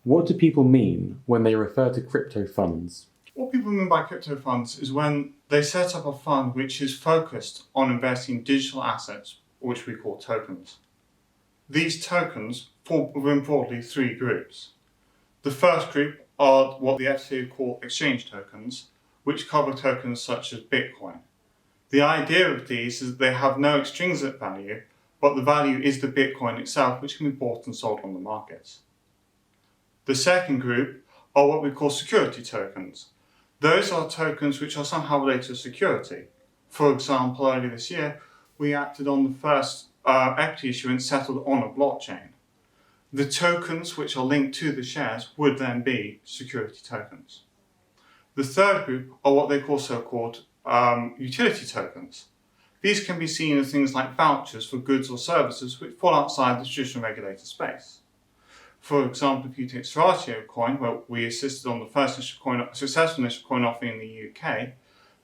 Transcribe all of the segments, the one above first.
What do people mean when they refer to crypto funds? What people mean by crypto funds is when they set up a fund which is focused on investing in digital assets, which we call tokens. These tokens fall within broadly three groups. The first group are what the FCA call exchange tokens, which cover tokens such as Bitcoin. The idea of these is that they have no extrinsic value, but the value is the Bitcoin itself, which can be bought and sold on the markets. The second group are what we call security tokens. Those are tokens which are somehow related to security. For example, earlier this year, we acted on the first equity issuance settled on a blockchain. The tokens which are linked to the shares would then be security tokens. The third group are what they call so-called utility tokens. These can be seen as things like vouchers for goods or services which fall outside the traditional regulated space. For example, if you take Sratio coin, where we assisted on the first successful initial coin offering in the UK,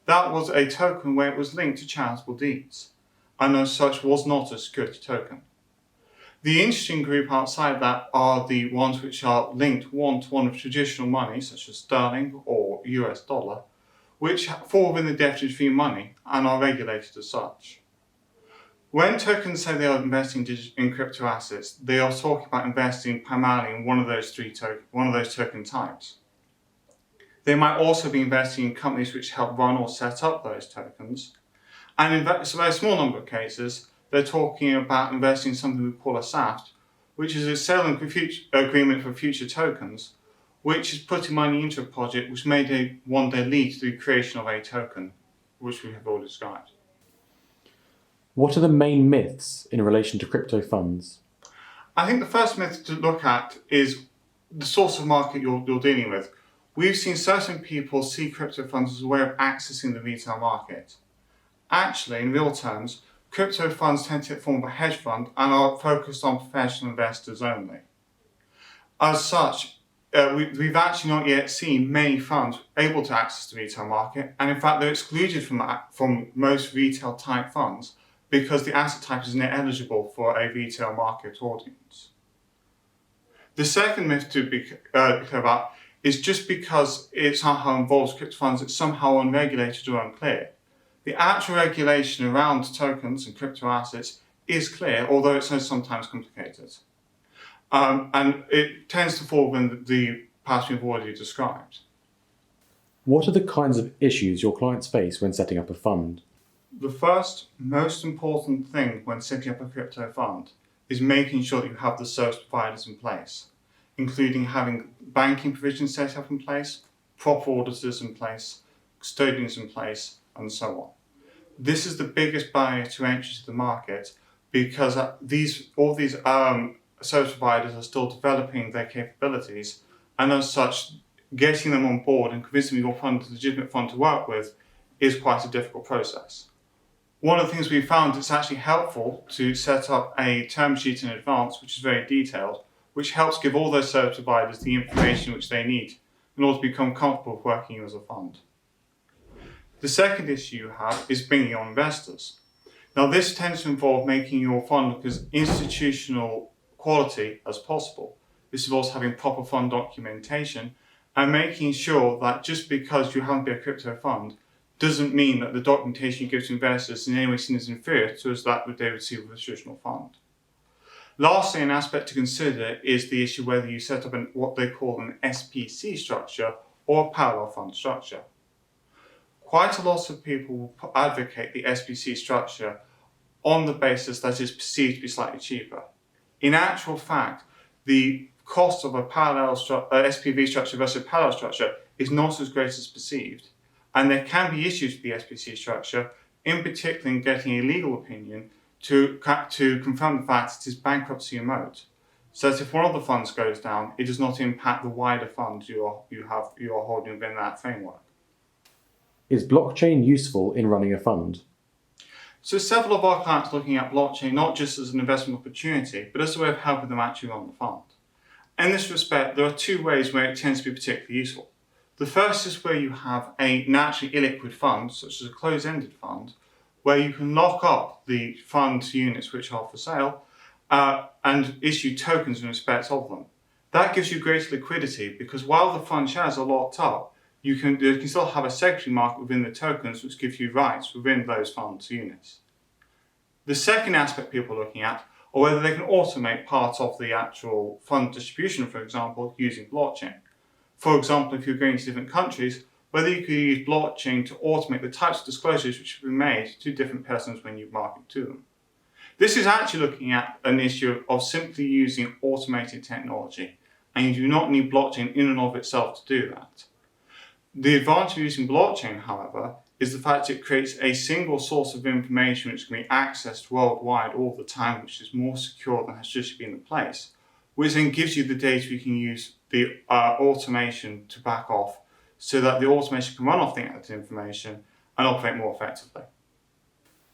that was a token where it was linked to charitable deeds, and as such was not a security token. The interesting group outside that are the ones which are linked one-to-one with traditional money, such as sterling or US dollar, which fall within the definition of fiat money and are regulated as such. When tokens say they are investing in crypto assets, they are talking about investing primarily in one of those token types. They might also be investing in companies which help run or set up those tokens. And in a very small number of cases, they're talking about investing in something we call a SAFT, which is a sale agreement for future tokens, which is putting money into a project which may one day lead to the creation of a token, which we have already described. What are the main myths in relation to crypto funds? I think the first myth to look at is the source of market you're dealing with. We've seen certain people see crypto funds as a way of accessing the retail market. Actually, in real terms, crypto funds tend to take the form of a hedge fund and are focused on professional investors only. As such, we've actually not yet seen many funds able to access the retail market, and in fact they're excluded from most retail type funds because the asset type is not eligible for a retail market audience. The second myth to be clear about is just because it somehow involves crypto funds, it's somehow unregulated or unclear. The actual regulation around tokens and crypto assets is clear, although it's sometimes complicated. And it tends to fall within the path we've already described. What are the kinds of issues your clients face when setting up a fund? The first most important thing when setting up a crypto fund is making sure that you have the service providers in place, including having banking provisions set up in place, proper auditors in place, custodians in place, and so on. This is the biggest barrier to entry to the market because all these service providers are still developing their capabilities, and as such, getting them on board and convincing your fund is a legitimate fund to work with is quite a difficult process. One of the things we found it's actually helpful to set up a term sheet in advance, which is very detailed, which helps give all those service providers the information which they need in order to become comfortable with working as a fund. The second issue you have is bringing on investors. Now, this tends to involve making your fund look as institutional quality as possible. This involves having proper fund documentation and making sure that just because you happen to be a crypto fund doesn't mean that the documentation you give to investors is in any way seen as inferior to that they would see with a traditional fund. Lastly, an aspect to consider is the issue whether you set up what they call an SPC structure or a parallel fund structure. Quite a lot of people will advocate the SPC structure on the basis that it is perceived to be slightly cheaper. In actual fact, the cost of a SPV structure versus a parallel structure is not as great as perceived, and there can be issues with the SPC structure, in particular in getting a legal opinion to confirm the fact it is bankruptcy remote, so that if one of the funds goes down, it does not impact the wider funds you are holding within that framework. Is blockchain useful in running a fund? So several of our clients are looking at blockchain not just as an investment opportunity, but as a way of helping them actually run the fund. In this respect, there are two ways where it tends to be particularly useful. The first is where you have a naturally illiquid fund, such as a closed-ended fund, where you can lock up the fund units which are for sale and issue tokens in respect of them. That gives you greater liquidity because while the fund shares are locked up, you can still have a secondary market within the tokens which gives you rights within those funds units. The second aspect people are looking at are whether they can automate part of the actual fund distribution, for example, using blockchain. For example, if you're going to different countries, whether you could use blockchain to automate the types of disclosures which have been made to different persons when you market to them. This is actually looking at an issue of simply using automated technology, and you do not need blockchain in and of itself to do that. The advantage of using blockchain, however, is the fact it creates a single source of information which can be accessed worldwide all the time, which is more secure than has just been in place, which then gives you the data you can use the automation to back off so that the automation can run off that information and operate more effectively.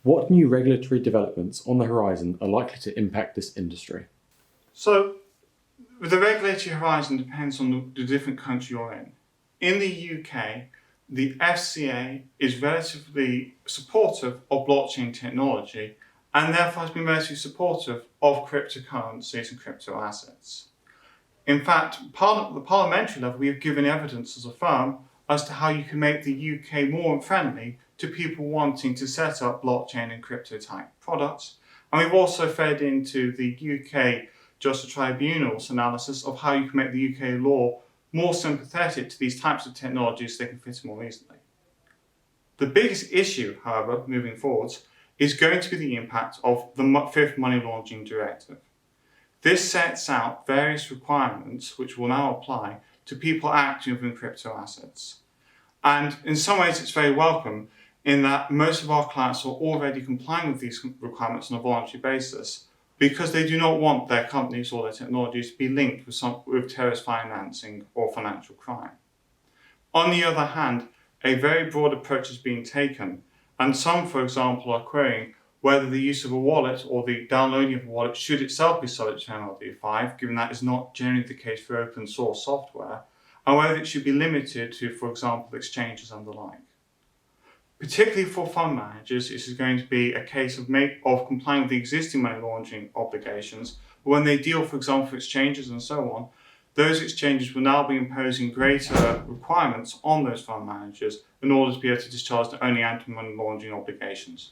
What new regulatory developments on the horizon are likely to impact this industry? So, the regulatory horizon depends on the different country you're in. In the UK, the FCA is relatively supportive of blockchain technology and therefore has been relatively supportive of cryptocurrencies and crypto assets. In fact, at the parliamentary level, we have given evidence as a firm as to how you can make the UK more friendly to people wanting to set up blockchain and crypto type products. And we've also fed into the UK Justice Tribunal's analysis of how you can make the UK law more sympathetic to these types of technologies so they can fit more easily. The biggest issue, however, moving forwards, is going to be the impact of the Fifth Money Laundering Directive. This sets out various requirements which will now apply to people acting within crypto assets. And in some ways it's very welcome in that most of our clients are already complying with these requirements on a voluntary basis because they do not want their companies or their technologies to be linked with terrorist financing or financial crime. On the other hand, a very broad approach is being taken, and some, for example, are querying whether the use of a wallet or the downloading of a wallet should itself be subject to MLD5, given that is not generally the case for open source software, and whether it should be limited to, for example, exchanges and the like. Particularly for fund managers, this is going to be a case of complying with the existing money laundering obligations. But when they deal, for example, for exchanges and so on, those exchanges will now be imposing greater requirements on those fund managers in order to be able to discharge their only anti-money laundering obligations.